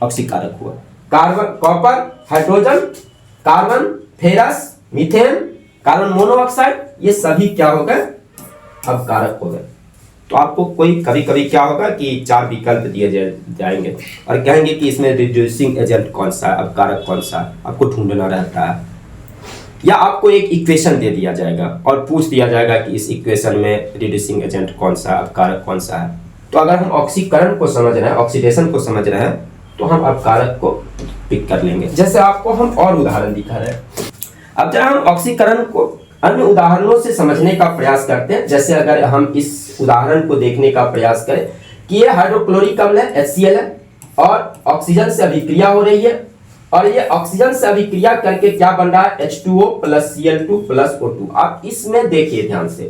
ऑक्सीकारक हुआ, carbon, copper, hydrogen, carbon, ferrous, methane, carbon monoxide, ये सभी क्या हो गए, अपकारक हो गए। तो आपको कोई कभी कभी क्या होगा कि 4 विकल्प दिए जाएंगे और कहेंगे कि इसमें रिड्यूसिंग एजेंट कौन सा है, अपकारक कौन सा है, आपको ढूंढना रहता है। या आपको एक इक्वेशन दे दिया जाएगा और पूछ दिया जाएगा कि इस इक्वेशन में रिड्यूसिंग एजेंट कौन सा है, अपकारक कौन सा है। तो अगर हम ऑक्सीकरण को समझ रहे हैं, ऑक्सीडेशन को समझ रहे हैं, तो हम अपकारक को पिक कर लेंगे। जैसे आपको हम और उदाहरण दिखा रहे हैं। अब जब हम ऑक्सीकरण को अन्य उदाहरणों से समझने का प्रयास करते हैं, जैसे अगर हम इस उदाहरण को देखने का प्रयास करें कि ये हाइड्रोक्लोरिक अम्ल है, HCl है, और ऑक्सीजन से अभिक्रिया हो रही है, और ये ऑक्सीजन से अभिक्रिया करके क्या बन रहा है, H2O plus Cl2 plus O2। आप इसमें देखिए ध्यान से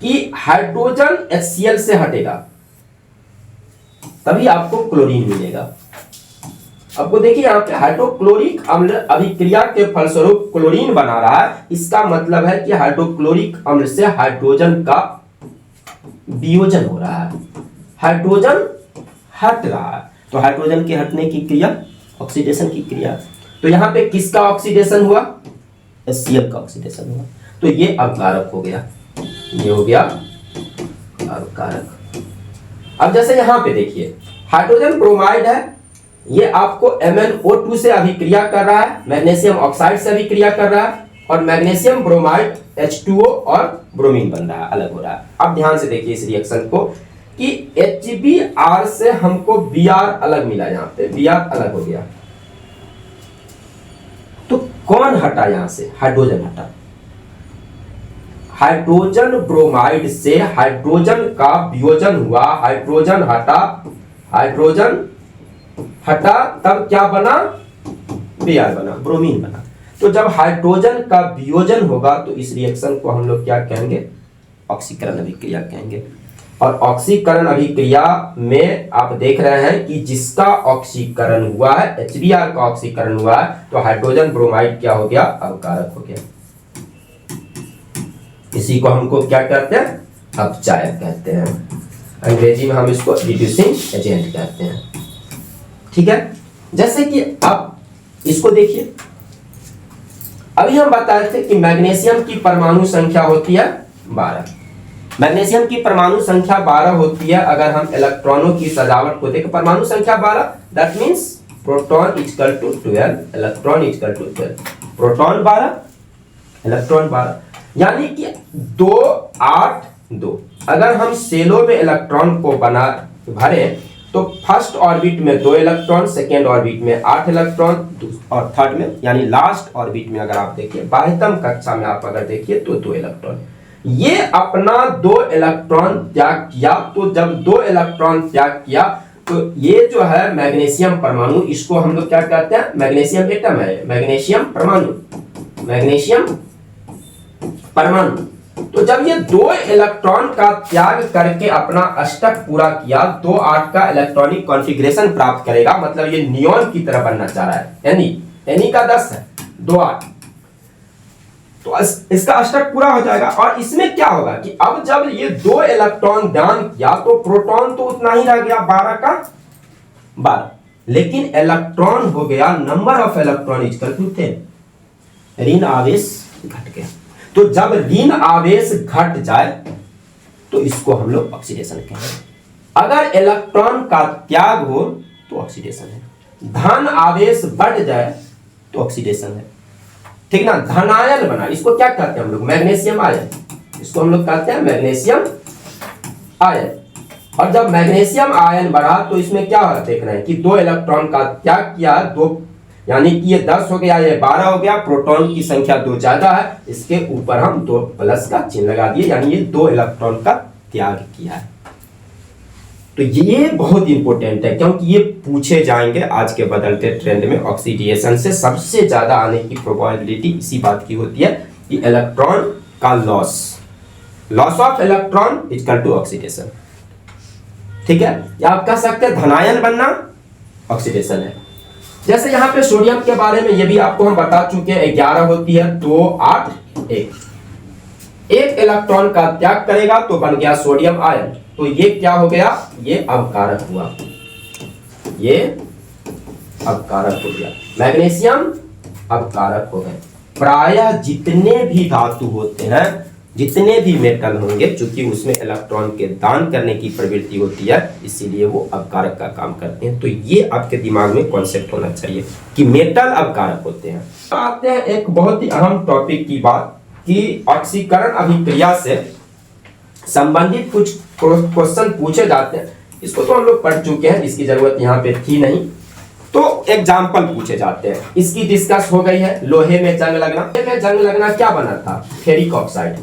कि हाइड्रोजन HCl से हटेगा तभी आपको क्लोरीन मिलेगा। आपको देखिए यहाँ पे हाइड्रोक्लोरिक अम्ल अभिक्रिया के फलस्वरूप क्लोरीन बना रहा है, इसका मतलब है कि हाइड्रोक्लोरिक अम्ल से हाइड्रोजन का वियोजन हो रहा है, हाइड्रोजन हट रहा है। तो हाइड्रोजन के हटने की क्रिया ऑक्सीडेशन की क्रिया। तो यहाँ पे किसका ऑक्सीडेशन हुआ, HCl का ऑक्सीडेशन हुआ, तो ये अपकारक हो गया, ये हो गया अपकारक। अब जैसे यहाँ पे देखिए हाइड्रोजन ब्रोमाइड है, ये आपको MnO2 से अभिक्रिया कर रहा है, मैग्नीशियम ऑक्साइड से अभिक्रिया कर रहा है, और मैग्नीशियम ब्रोमाइड H2O और ब्रोमीन बन रहा है, अलग हो रहा है। अब ध्यान से देखिए इस रिएक्शन को कि HBr से हमको Br अलग मिला, यहाँ पे Br अलग हो गया। तो कौन हटा यहाँ से, हाइड्रोजन हटा। हाइड्रोजन ब्रोमाइड से हाइड्रोजन का वियोजन हुआ, हाइड्रोजन हटा, हाइड्रोजन हटा, तब क्या बना, Br बना, ब्रोमीन बना। तो जब हाइड्रोजन का वियोजन होगा तो इस रिएक्शन को हम लोग क्या कहेंगे, ऑक्सीकरण अभिक्रिया कहेंगे। और ऑक्सीकरण अभिक्रिया में आप देख रहे हैं कि जिसका ऑक्सीकरण हुआ है, HBr का ऑक्सीकरण हुआ है, तो हाइड्रोजन ब्रोमाइड क्या हो गया, अपकारक हो गया। इसी को हमको क्या कहते हैं, अपचायक कहते हैं। अंग्रेजी में हम इसको रिड्यूसिंग एजेंट कहते हैं। ठीक है, जैसे कि आप इसको देखिए, अभी हम बताए थे कि मैग्नीशियम की परमाणु संख्या होती है 12। मैग्नीशियम की परमाणु संख्या 12 होती है। अगर हम इलेक्ट्रॉनों की सजावट को देखें, परमाणु संख्या 12, that means proton equal to 12, electron equal to 12। Proton 12, electron 12, यानी कि 2 8 2। अगर हम सेलों में इलेक्ट्रॉन को बना भरे तो फर्स्ट ऑर्बिट में 2 इलेक्ट्रॉन, सेकेंड ऑर्बिट में 8 इलेक्ट्रॉन, और थर्ड में यानी लास्ट ऑर्बिट में अगर आप देखिए, बाह्यतम कक्षा में आप अगर देखिए तो 2 इलेक्ट्रॉन। ये अपना 2 इलेक्ट्रॉन त्याग किया। तो जब 2 इलेक्ट्रॉन त्याग किया तो ये जो है मैग्नीशियम परमाणु, इसको हम लोग क्या कहते हैं, मैग्नीशियम एटम है, मैग्नीशियम परमाणु, मैग्नीशियम परमाणु। तो जब ये 2 इलेक्ट्रॉन का त्याग करके अपना अष्टक पूरा किया, 2 8 का इलेक्ट्रॉनिक कॉन्फ़िगरेशन प्राप्त करेगा, मतलब ये नियॉन की तरह बनना चाह रहा है, यानी का 10 है, 2 8। तो इसका स्ट्रक्चर पूरा हो जाएगा। और इसमें क्या होगा कि अब जब ये 2 इलेक्ट्रॉन दान किया तो प्रोटॉन तो उतना ही रह गया 12 का 12, लेकिन इलेक्ट्रॉन हो गया number of electron equal to 10, ऋण आवेश घट गया। तो जब ऋण आवेश घट जाए तो इसको हम लोग ऑक्सीडेशन कहेंगे। अगर इलेक्ट्रॉन का त्याग हो तो ऑक्सीडेशन है, धन आवेश बढ़ जाए तो ऑक्सीडेशन है, ठीक ना। धनायन बना, इसको क्या कहते हैं हम लोग, मैग्नीशियम आयन, इसको हम लोग कहते हैं मैग्नीशियम आयन। और जब मैग्नीशियम आयन बढ़ा तो इसमें क्या देख रहे हैं कि 2 इलेक्ट्रॉन का त्याग किया, 2 यानी कि ये 10 हो गया, ये 12 हो गया, प्रोटॉन की संख्या 2 ज्यादा है, इसके ऊपर हम 2 प्लस का चिन्ह लगा दिए, यानी ये 2 इलेक्ट्रॉन का त्याग किया है। तो ये बहुत इंपॉर्टेंट है क्योंकि ये पूछे जाएंगे आज के बदलते ट्रेंड में। ऑक्सीडेशन से सबसे ज्यादा आने की प्रोबेबिलिटी इसी बात की होती है कि इलेक्ट्रॉन का loss of electron equal to oxidation, ठीक है। या आप कह सकते हैं धनायन बनना ऑक्सीडेशन है। जैसे यहां पे सोडियम के बारे में ये भी आपको हम बता चुके हैं, 11 होती है, 2 8 1, एक इलेक्ट्रॉन का त्याग करेगा तो बन गया सोडियम आयन। तो ये क्या हो गया, ये अवकारक हुआ, ये अवकारक हो गया, मैग्नीशियम अवकारक हो गए। प्रायः जितने भी धातु होते हैं, जितने भी मेटल होंगे, चूंकि उसमें इलेक्ट्रॉन के दान करने की प्रवृत्ति होती है, इसीलिए वो अवकारक का काम करते हैं। तो ये आपके दिमाग में कॉन्सेप्ट होना चाहिए कि मेटल अवकारक होते हैं। तो आते हैं एक बहुत ही अहम टॉपिक की बात कि ऑक्सीकरण अभिक्रिया से संबंधित कुछ क्वेश्चन पूछे जाते हैं। इसको तो हम लोग पढ़ चुके हैं, इसकी जरूरत यहाँ पे थी नहीं। तो एग्जाम्पल पूछे जाते हैं, इसकी डिस्कस हो गई है। लोहे में जंग लगना, लोहे में जंग लगना क्या बना था, फेरिक ऑक्साइड।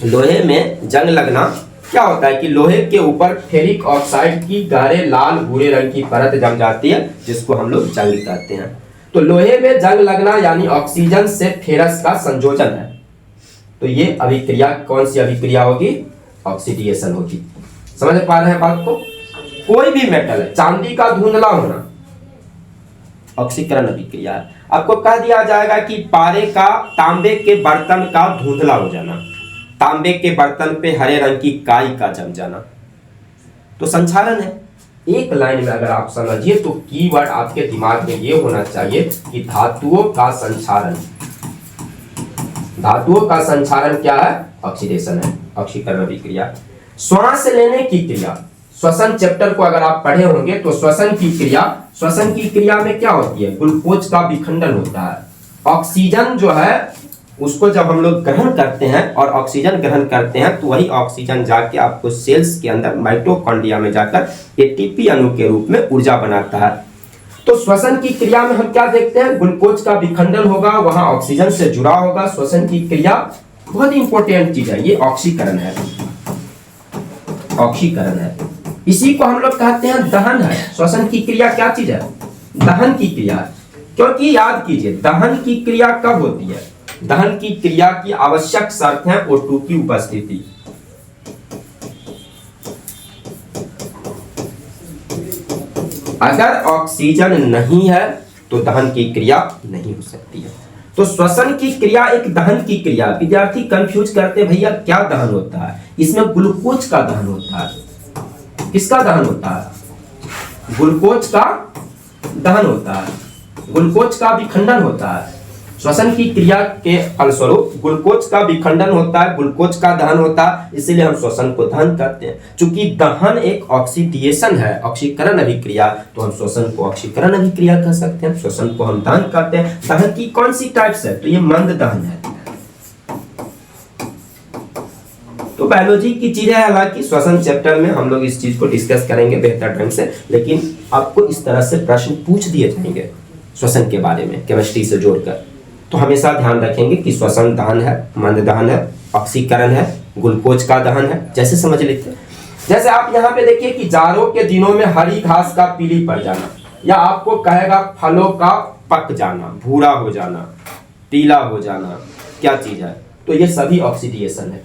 लोहे में जंग लगना क्या होता है कि लोहे के ऊपर फेरिक ऑक्साइड की गहरे लाल भूरे रंग की परत जम जाती है, जिसको हम लोग जंग कहते हैं। तो लोहे में जंग लगना यानी ऑक्सीजन से फेरस का संयोजन है। तो ये अभिक्रिया कौन सी अभिक्रिया होगी, ऑक्सीडेशन होगी। समझ पा रहे हैं बात को। कोई भी मेटल है, चांदी का धुंधला होना ऑक्सीकरण अभिक्रिया है। आपको कह दिया जाएगा कि पारे का, तांबे के बर्तन का धुंधला हो जाना, तांबे के बर्तन पे हरे रंग की काई का जम जाना, तो संचालन है। एक लाइन में अगर आप समझिए तो कीवर्ड आपके दिमाग में ये होना चाहिए कि धातुओं का संचालन। धातुओं का संचालन क्या है, ऑक्सीडेशन है, ऑक्सीकरण अभिक्रिया। श्वास लेने की क्रिया, श्वसन चैप्टर को अगर आप पढ़े होंगे तो श्वसन की क्रिया में क्या होती है, ग्लूकोज का विखंडन होता है। ऑक्सीजन जो है उसको जब हम लोग ग्रहण करते हैं और ऑक्सीजन ग्रहण करते हैं तो वही ऑक्सीजन जाके आपको सेल्स के अंदर माइटोकॉन्ड्रिया में जाकर एटीपी अणु के रूप में ऊर्जा बनाता है। तो श्वसन की क्रिया में हम क्या देखते हैं, ग्लूकोज का विखंडन होगा, वहां ऑक्सीजन से जुड़ा होगा। श्वसन की क्रिया बहुत इंपॉर्टेंट चीज है, ये ऑक्सीकरण है, ऑक्सीकरण है। इसी को हम लोग कहते हैं दहन है। श्वसन की क्रिया क्या चीज है, दहन की क्रिया। क्योंकि याद कीजिए दहन की क्रिया कब होती है, दहन की क्रिया की आवश्यक शर्त है O2 की उपस्थिति। अगर ऑक्सीजन नहीं है तो दहन की क्रिया नहीं हो सकती है। तो श्वसन की क्रिया एक दहन की क्रिया। विद्यार्थी कंफ्यूज करते भैया क्या दहन होता है, इसमें ग्लूकोज का दहन होता है। किसका दहन होता है, ग्लूकोज का दहन होता है, ग्लूकोज का विखंडन होता है। श्वसन की क्रिया के फलस्वरूप ग्लूकोज का विखंडन होता है, ग्लूकोज का दहन होता है, इसीलिए हम श्वसन को दहन कहते हैं। चूंकि दहन एक ऑक्सीडेशन है, ऑक्सीकरण अभिक्रिया, तो हम श्वसन को ऑक्सीकरण अभिक्रिया कह सकते हैं, श्वसन को हम दहन कहते हैं। दहन की कौन सी टाइप्स है, तो ये मंद दहन है। तो बायोलॉजी की चीज है, हालांकि श्वसन चैप्टर में हम लोग इस चीज को डिस्कस करेंगे बेहतर ढंग से, लेकिन आपको इस तरह से प्रश्न पूछ दिए जाएंगे श्वसन के बारे में केमिस्ट्री से जोड़कर। तो हमेशा ध्यान रखेंगे कि श्वसन दहन है, मंद दहन है, ऑक्सीकरण है, ग्लूकोज का दहन है, जैसे समझ लेते हैं। जैसे आप यहाँ पे देखिए कि जाड़ों के दिनों में हरी घास का पीली पड़ जाना, या आपको कहेगा फलों का पक जाना, भूरा हो जाना, पीला हो जाना, क्या चीज है, तो ये सभी ऑक्सीडेशन है।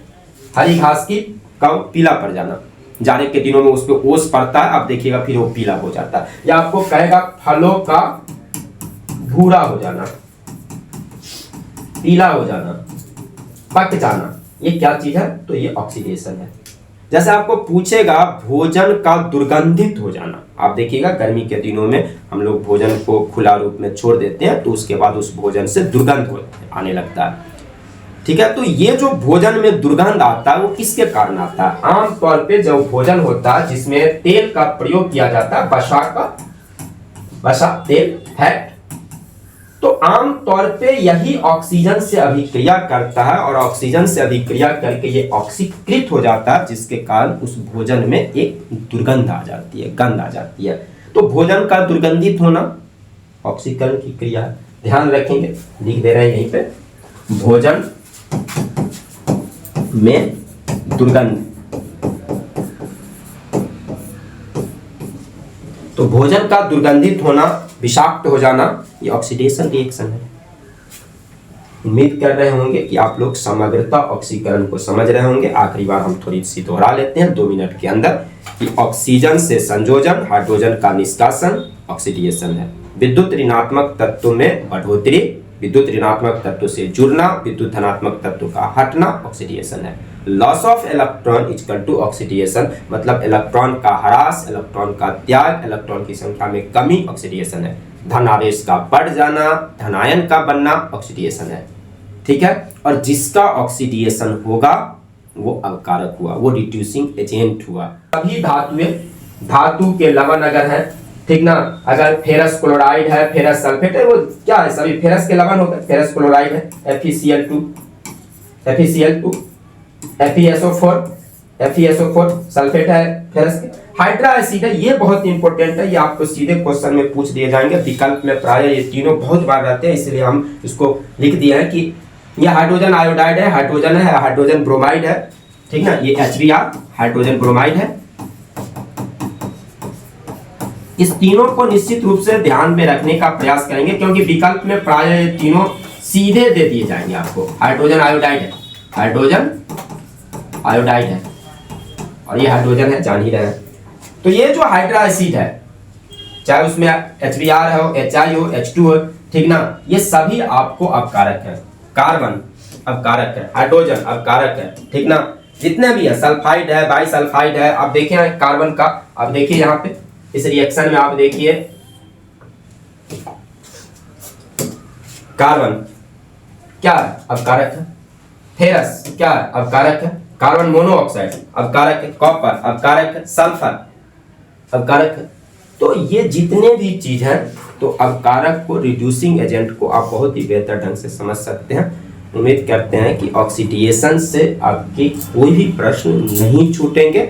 हरी घास की का पीला पड़ जाना, जाड़े के दिनों में उस पर ओस पड़ता है, आप देखिएगा फिर वो पीला हो जाता है। या आपको कहेगा फलों का भूरा हो जाना, पीला हो जाना, पक जाना, ये क्या चीज है? तो ये ऑक्सीडेशन है। जैसे आपको पूछेगा भोजन का दुर्गंधित हो जाना, आप देखिएगा गर्मी के दिनों में हम लोग भोजन को खुला रूप में छोड़ देते हैं तो उसके बाद उस भोजन से दुर्गंध आने लगता है, ठीक है। तो ये जो भोजन में दुर्गंध आता है वो किसके कारण आता है? आमतौर पे जो भोजन होता है जिसमें तेल का प्रयोग किया जाता है, वसा तेल, फैट, तो आमतौर पे यही ऑक्सीजन से अभिक्रिया करता है और ऑक्सीजन से अभिक्रिया करके ये ऑक्सीकृत हो जाता है, जिसके कारण उस भोजन में एक दुर्गंध आ जाती है, गंध आ जाती है। तो भोजन का दुर्गंधित होना ऑक्सीकरण की क्रिया, ध्यान रखेंगे, लिख दे रहे हैं यहीं पे, भोजन में दुर्गंध। तो भोजन का दुर्गंधित होना, विषाक्त हो जाना, ये ऑक्सीडेशन रिएक्शन है। उम्मीद कर रहे होंगे कि आप लोग समग्रता ऑक्सीकरण को समझ रहे होंगे। आखिरी बार हम थोड़ी सी दोहरा लेते हैं 2 मिनट के अंदर कि ऑक्सीजन से संयोजन, हाइड्रोजन का निष्कासन ऑक्सीडेशन है। विद्युत ऋणात्मक तत्व में बढ़ोतरी, विद्युत ऋणात्मक तत्व से जुड़ना, विद्युत धनात्मक तत्व का हटना ऑक्सीडेशन है। Loss of electron equal to oxidation, मतलब इलेक्ट्रॉन का ह्रास, इलेक्ट्रॉन का त्याग, इलेक्ट्रॉन की संख्या में कमी ऑक्सीडेशन है। धन आवेश का बढ़ जाना, धनायन का बनना ऑक्सीडेशन है, ठीक है। और जिसका ऑक्सीडेशन होगा वो अवकारक हुआ, वो रिड्यूसिंग एजेंट हुआ। सभी धातु के लवण अगर है, ठीक ना, अगर फेरस क्लोराइड है, फेरस सल्फेट है, वो क्या है? सभी फेरस के लवण होते हैं। फेरस क्लोराइड है FeCl2, FeCl2, FeSO4 सल्फेट है फेरस के। हाइड्रा एसिड है, ये बहुत इंपॉर्टेंट है, ये आपको सीधे क्वेश्चन में पूछ दिए जाएंगे। विकल्प में प्राय ये तीनों बहुत बार रहते हैं, इसलिए हम इसको लिख दिए हैं कि ये हाइड्रोजन आयोडाइड है, हाइड्रोजन है, हाइड्रोजन ब्रोमाइड है, ठीक ना, ये HBr हाइड्रोजन ब्रोमाइड है। इस तीनों को निश्चित रूप से ध्यान में रखने का प्रयास करेंगे, क्योंकि विकल्प में प्राय ये तीनों सीधे दे दिए जाएंगे आपको। हाइड्रोजन आयोडाइड है, हाइड्रोजन आयोडाइड है, और ये हाइड्रोजन है, जान ही रहे हैं। तो ये जो हाइड्रा एसिड है, चाहे उसमें HBr हो, HI हो, H2 हो, ठीक ना, ये सभी आपको अपकारक है। कार्बन अपकारक है, हाइड्रोजन अपकारक है, ठीक ना, जितने भी है, सल्फाइड है, बाइसल्फाइड है। आप देखिए कार्बन का, आप देखिए यहाँ पे इस रिएक्शन में आप देखिए कार्बन क्या है? अपकारक है। फेरस क्या है? अपकारक है। कार्बन मोनोऑक्साइड अपकारक है। कॉपर अपकारक है। सल्फर अपकारक है। तो ये जितने भी चीज हैं, तो अपकारक को, रिड्यूसिंग एजेंट को आप बहुत ही बेहतर ढंग से समझ सकते हैं। उम्मीद करते हैं कि ऑक्सीडेशन से आपके कोई भी प्रश्न नहीं छूटेंगे।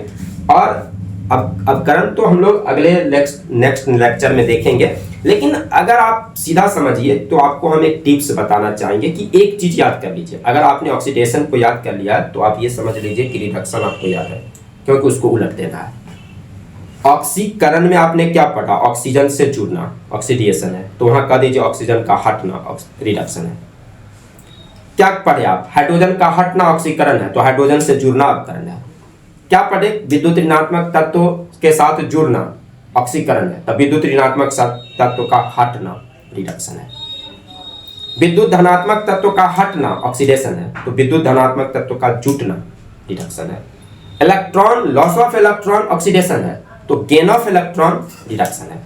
और अपकरण तो हम लोग अगले नेक्स्ट लेक्चर में देखेंगे, लेकिन अगर आप सीधा समझिए तो आपको हम एक टिप्स बताना चाहेंगे कि एक चीज याद कर लीजिए। अगर आपने ऑक्सीडेशन को याद कर लिया तो आप ये समझ लीजिए कि रिडक्शन आपको याद है, क्योंकि उसको उलट देना है। ऑक्सीकरण में आपने क्या पढ़ा? ऑक्सीजन से जुड़ना ऑक्सीडेशन है, तो वहां कह दीजिए ऑक्सीजन का हटना रिडक्शन है। क्या पढ़े आप? हाइड्रोजन का हटना ऑक्सीकरण है, तो हाइड्रोजन से जुड़ना अपकरण है। क्या पढ़े? विद्युत ऋणात्मक तत्व के साथ जुड़ना ऑक्सीकरण है, तब विद्युत ऋणात्मक तत्व का हटना रिडक्शन है। विद्युत धनात्मक तत्व का हटना ऑक्सीडेशन है, तो विद्युत धनात्मक तत्व का जुटना रिडक्शन है। Electron, loss of electron oxidation है, तो गेन ऑफ इलेक्ट्रॉन रिडक्शन है।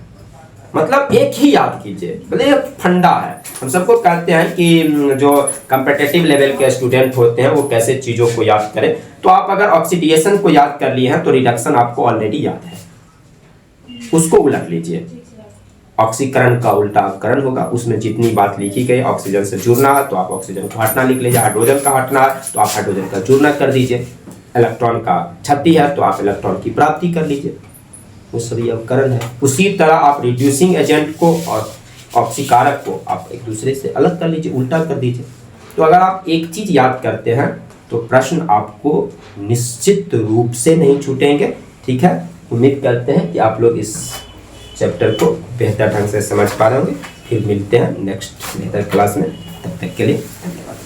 मतलब एक ही याद कीजिए, मतलब फंडा है। हम सबको कहते हैं कि जो कॉम्पिटिटिव लेवल के स्टूडेंट होते हैं वो कैसे चीज़ों को याद करें, तो आप अगर ऑक्सीडेशन को याद कर लिए हैं तो रिडक्शन आपको ऑलरेडी याद है, उसको उलट लीजिए। ऑक्सीकरण का उल्टा अपकरण होगा, उसमें जितनी बात लिखी गई ऑक्सीजन से जुड़ना तो आप ऑक्सीजन को हटना लिख लीजिए, हाइड्रोजन का हटना तो आप हाइड्रोजन का जुड़ना कर दीजिए, इलेक्ट्रॉन का क्षति है तो आप इलेक्ट्रॉन की प्राप्ति कर लीजिए, वो सभी अपकरण है। उसी तरह आप रिड्यूसिंग एजेंट को और ऑक्सीकारक को आप एक दूसरे से अलग कर लीजिए, उल्टा कर दीजिए। तो अगर आप एक चीज याद करते हैं तो प्रश्न आपको निश्चित रूप से नहीं छूटेंगे, ठीक है। उम्मीद करते हैं कि आप लोग इस चैप्टर को बेहतर ढंग से समझ पा रहे होंगे। फिर मिलते हैं नेक्स्ट बेहतर क्लास में, तब तक के लिए धन्यवाद।